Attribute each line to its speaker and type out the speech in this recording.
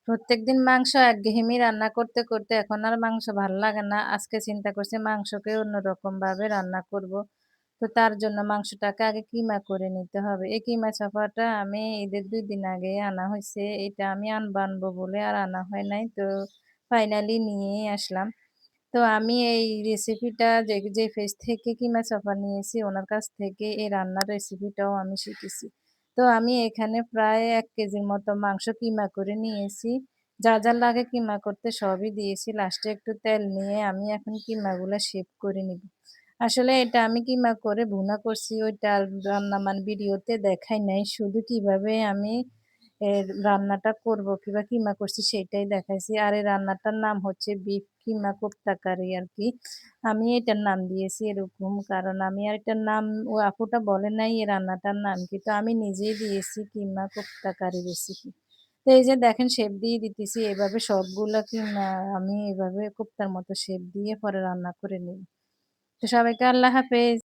Speaker 1: প্রত্যেকদিন মাংস একঘেয়েমি রান্না করতে, করতে এখন আর মাংস ভাল লাগে না। আজকে চিন্তা করছি মাংসকে অন্যরকমভাবে রান্না করব। তো তার জন্য মাংসটাকে আগে কিমা করে নিতে হবে। এই কিমা চাপাটা আমি ঈদের ২ দিন আগে আনা হইছে। এটা আমি আনবো বলে আর আনা হয় নাই। তো ফাইনালি নিয়েই আসলাম। তো আমি এই রেসিপিটা যে পেজ থেকে কিমা চাপা নিয়েছি ওনার কাছ থেকে এই রান্নার রেসিপিটাও আমি শিখেছি। তো আমি এখানে প্রায় ১ কেজির মতো মাংস কিমা করে নিয়েছি। যা লাগে কিমা করতে সবই দিয়েছি। লাস্টে একটু তেল নিয়ে আমি এখন কিমাগুলা শেপ করে নিব। আসলে এটা আমি কিমা করে ভুনা করছি ওইটা রান্না মানে ভিডিওতে দেখাই নাই। শুধু কিভাবে আমি রান্নাটা করব কিংবা কিমা করছি সেটাই দেখাইছি। আর এই রান্নাটার নাম হচ্ছে বিফ কিমা কোপ্তা কারি আরকি। আমি এটার নাম দিয়েছি এরকম কারণ আমি আর এটার নাম ও আপুটা বলে নাই এই রান্নাটার নাম কি। তো আমি নিজেই দিয়েছি কিমা কোপ্তা কারি রেসিপি। তো এই যে দেখেন শেপ দিয়ে দিতেছি এভাবে সবগুলা কিমা আমি এভাবে কোপ্তার মতো শেপ দিয়ে পরে রান্না করে নিব। তো সবাইকে আল্লাহ হাফেজ।